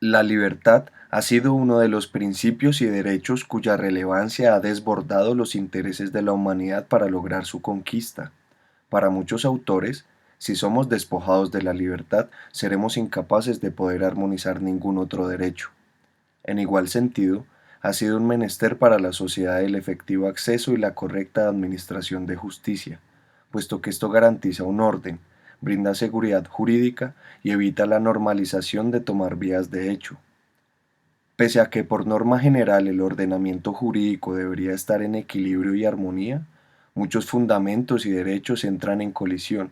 La libertad ha sido uno de los principios y derechos cuya relevancia ha desbordado los intereses de la humanidad para lograr su conquista. Para muchos autores, si somos despojados de la libertad, seremos incapaces de poder armonizar ningún otro derecho. En igual sentido, ha sido un menester para la sociedad el efectivo acceso y la correcta administración de justicia, puesto que esto garantiza un orden, brinda seguridad jurídica y evita la normalización de tomar vías de hecho. Pese a que por norma general el ordenamiento jurídico debería estar en equilibrio y armonía, muchos fundamentos y derechos entran en colisión,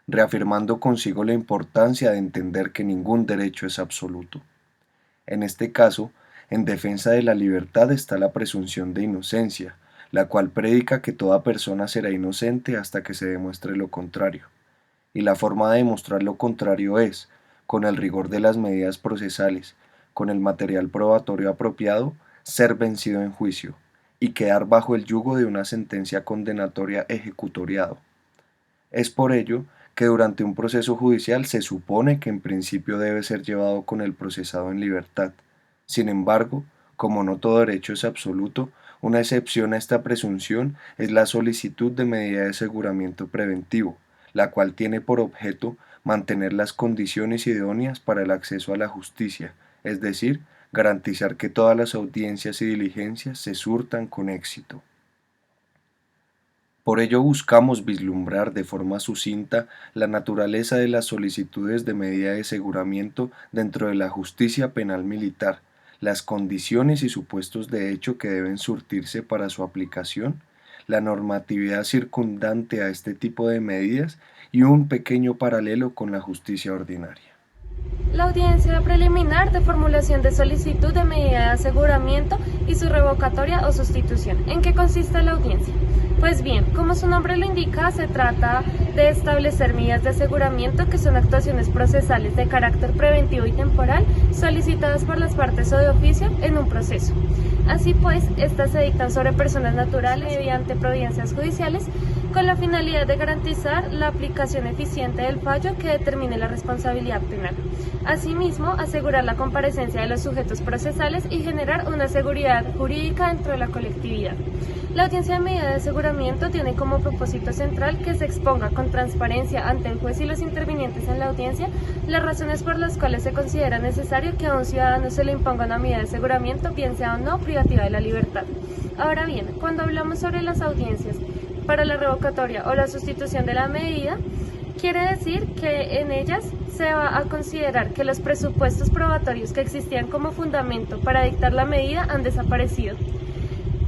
reafirmando consigo la importancia de entender que ningún derecho es absoluto. En este caso, en defensa de la libertad está la presunción de inocencia, la cual predica que toda persona será inocente hasta que se demuestre lo contrario. Y la forma de demostrar lo contrario es, con el rigor de las medidas procesales, con el material probatorio apropiado, ser vencido en juicio y quedar bajo el yugo de una sentencia condenatoria ejecutoriado. Es por ello que durante un proceso judicial se supone que en principio debe ser llevado con el procesado en libertad. Sin embargo, como no todo derecho es absoluto, una excepción a esta presunción es la solicitud de medida de aseguramiento preventivo, la cual tiene por objeto mantener las condiciones idóneas para el acceso a la justicia, es decir, garantizar que todas las audiencias y diligencias se surtan con éxito. Por ello buscamos vislumbrar de forma sucinta la naturaleza de las solicitudes de medida de aseguramiento dentro de la justicia penal militar, las condiciones y supuestos de hecho que deben surtirse para su aplicación, la normatividad circundante a este tipo de medidas y un pequeño paralelo con la justicia ordinaria. La audiencia preliminar de formulación de solicitud de medida de aseguramiento y su revocatoria o sustitución. ¿En qué consiste la audiencia? Pues bien, como su nombre lo indica, se trata de establecer medidas de aseguramiento que son actuaciones procesales de carácter preventivo y temporal solicitadas por las partes o de oficio en un proceso. Así pues, estas se dictan sobre personas naturales mediante providencias judiciales con la finalidad de garantizar la aplicación eficiente del fallo que determine la responsabilidad penal. Asimismo, asegurar la comparecencia de los sujetos procesales y generar una seguridad jurídica dentro de la colectividad. La audiencia de medida de aseguramiento tiene como propósito central que se exponga con transparencia ante el juez y los intervinientes en la audiencia las razones por las cuales se considera necesario que a un ciudadano se le imponga una medida de aseguramiento, bien sea o no privativa de la libertad. Ahora bien, cuando hablamos sobre las audiencias para la revocatoria o la sustitución de la medida, quiere decir que en ellas se va a considerar que los presupuestos probatorios que existían como fundamento para dictar la medida han desaparecido.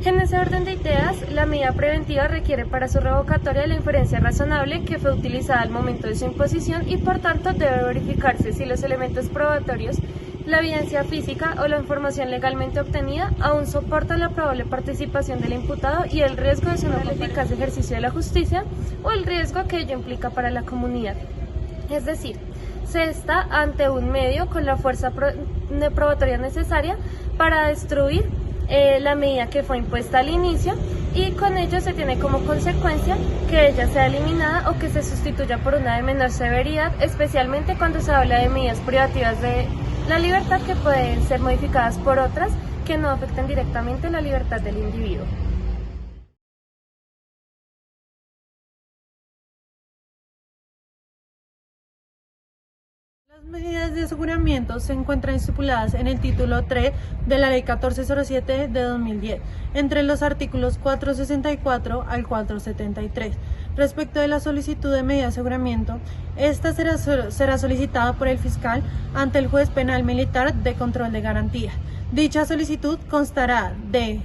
En ese orden de ideas, la medida preventiva requiere para su revocatoria la inferencia razonable que fue utilizada al momento de su imposición y por tanto debe verificarse si los elementos probatorios, la evidencia física o la información legalmente obtenida aún soportan la probable participación del imputado y el riesgo de su no eficaz ejercicio de la justicia o el riesgo que ello implica para la comunidad. Es decir, se está ante un medio con la fuerza probatoria necesaria para destruir la medida que fue impuesta al inicio y con ello se tiene como consecuencia que ella sea eliminada o que se sustituya por una de menor severidad, especialmente cuando se habla de medidas privativas de la libertad que pueden ser modificadas por otras que no afecten directamente la libertad del individuo. Las medidas de aseguramiento se encuentran estipuladas en el título 3 de la Ley 1407 de 2010, entre los artículos 464 al 473. Respecto de la solicitud de medida de aseguramiento, esta será solicitada por el fiscal ante el juez penal militar de control de garantía. Dicha solicitud constará de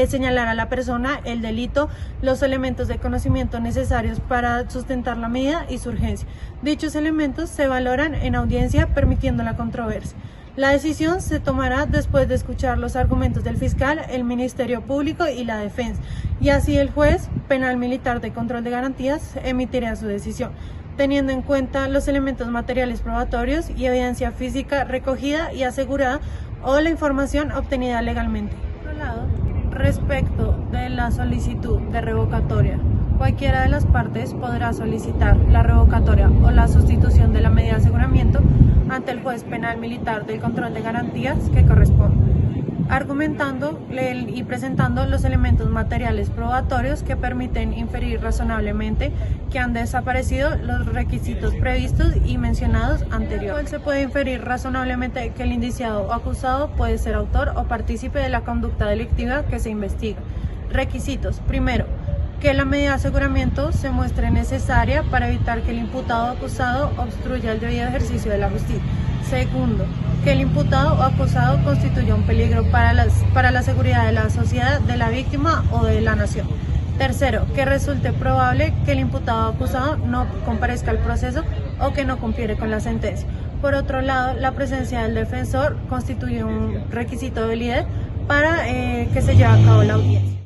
señalar a la persona el delito, los elementos de conocimiento necesarios para sustentar la medida y su urgencia. Dichos elementos se valoran en audiencia permitiendo la controversia. La decisión se tomará después de escuchar los argumentos del fiscal, el Ministerio Público y la defensa, y así el juez penal militar de control de garantías emitirá su decisión, teniendo en cuenta los elementos materiales probatorios y evidencia física recogida y asegurada o la información obtenida legalmente. Por otro lado, respecto de la solicitud de revocatoria, cualquiera de las partes podrá solicitar la revocatoria o la sustitución de la medida de aseguramiento ante el juez penal militar del control de garantías que corresponde, argumentando y presentando los elementos materiales probatorios que permiten inferir razonablemente que han desaparecido los requisitos previstos y mencionados anteriormente. Se puede inferir razonablemente que el indiciado o acusado puede ser autor o partícipe de la conducta delictiva que se investiga. Requisitos. Primero, que la medida de aseguramiento se muestre necesaria para evitar que el imputado o acusado obstruya el debido ejercicio de la justicia. Segundo, que el imputado o acusado constituya un peligro para la seguridad de la sociedad, de la víctima o de la nación. Tercero, que resulte probable que el imputado o acusado no comparezca al proceso o que no cumpliere con la sentencia. Por otro lado, la presencia del defensor constituye un requisito de validez para que se lleve a cabo la audiencia.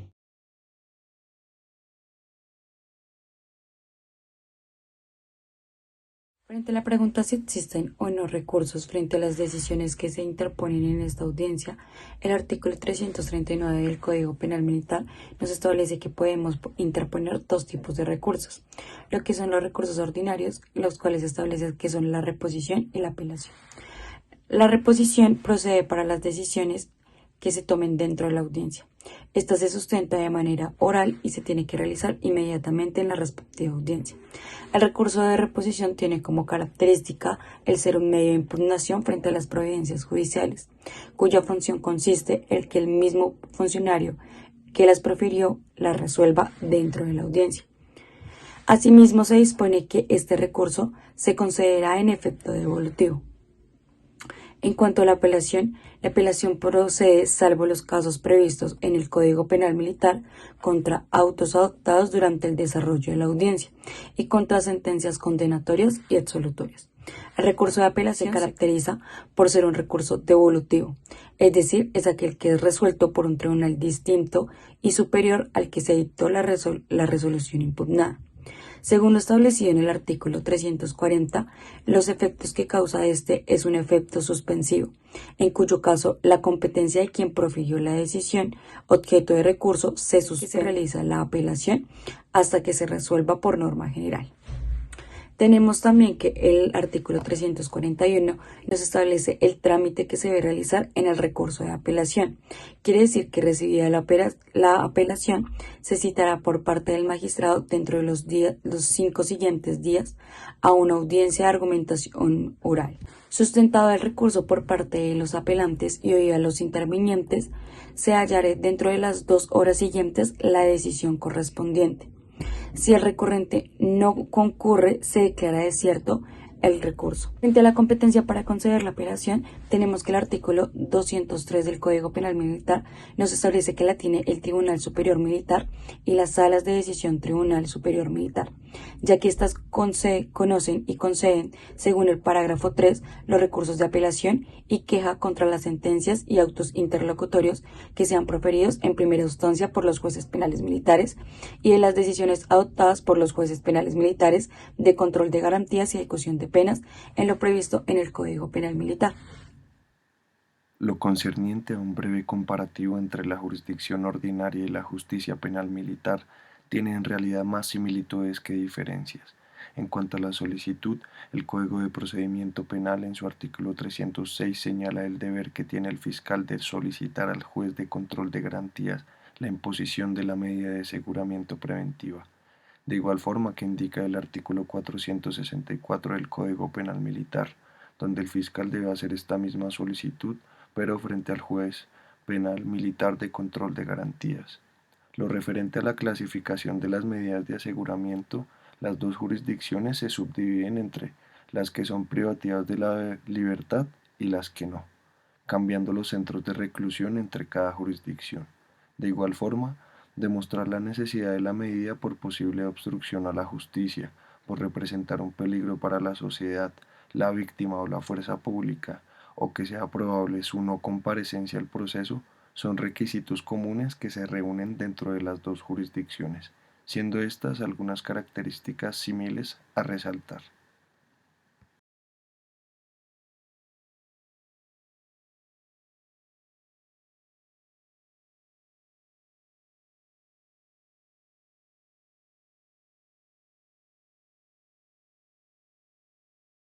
Frente a la pregunta si existen o no recursos frente a las decisiones que se interponen en esta audiencia, el artículo 339 del Código Penal Militar nos establece que podemos interponer dos tipos de recursos, lo que son los recursos ordinarios, los cuales establecen que son la reposición y la apelación. La reposición procede para las decisiones que se tomen dentro de la audiencia. Esta se sustenta de manera oral y se tiene que realizar inmediatamente en la respectiva audiencia. El recurso de reposición tiene como característica el ser un medio de impugnación frente a las providencias judiciales, cuya función consiste en que el mismo funcionario que las profirió las resuelva dentro de la audiencia. Asimismo, se dispone que este recurso se concederá en efecto devolutivo. En cuanto a la apelación procede, salvo los casos previstos en el Código Penal Militar, contra autos adoptados durante el desarrollo de la audiencia y contra sentencias condenatorias y absolutorias. El recurso de apelación se caracteriza por ser un recurso devolutivo, es decir, es aquel que es resuelto por un tribunal distinto y superior al que se dictó la resolución impugnada. Según lo establecido en el artículo 340, los efectos que causa este es un efecto suspensivo, en cuyo caso la competencia de quien profirió la decisión objeto de recurso se suspende y se realiza la apelación hasta que se resuelva por norma general. Tenemos también que el artículo 341 nos establece el trámite que se debe realizar en el recurso de apelación. Quiere decir que recibida la apelación, se citará por parte del magistrado dentro de los 5 siguientes días a una audiencia de argumentación oral. Sustentado el recurso por parte de los apelantes y oído a los intervinientes, se hallará dentro de las 2 horas siguientes la decisión correspondiente. Si el recurrente no concurre, se declara desierto el recurso. Frente a la competencia para conceder la apelación, tenemos que el artículo 203 del Código Penal Militar nos establece que la tiene el Tribunal Superior Militar y las salas de decisión Tribunal Superior Militar, ya que éstas conocen y conceden, según el parágrafo 3, los recursos de apelación y queja contra las sentencias y autos interlocutorios que sean proferidos en primera instancia por los jueces penales militares y de las decisiones adoptadas por los jueces penales militares de control de garantías y ejecución de penas en lo previsto en el Código Penal Militar. Lo concerniente a un breve comparativo entre la jurisdicción ordinaria y la justicia penal militar tiene en realidad más similitudes que diferencias. En cuanto a la solicitud, el Código de Procedimiento Penal en su artículo 306 señala el deber que tiene el fiscal de solicitar al juez de control de garantías la imposición de la medida de aseguramiento preventiva. De igual forma que indica el artículo 464 del Código Penal Militar, donde el fiscal debe hacer esta misma solicitud, pero frente al juez penal militar de control de garantías. Lo referente a la clasificación de las medidas de aseguramiento, las dos jurisdicciones se subdividen entre las que son privativas de la libertad y las que no, cambiando los centros de reclusión entre cada jurisdicción. De igual forma, demostrar la necesidad de la medida por posible obstrucción a la justicia, por representar un peligro para la sociedad, la víctima o la fuerza pública, o que sea probable su no comparecencia al proceso, son requisitos comunes que se reúnen dentro de las dos jurisdicciones, siendo estas algunas características similares a resaltar.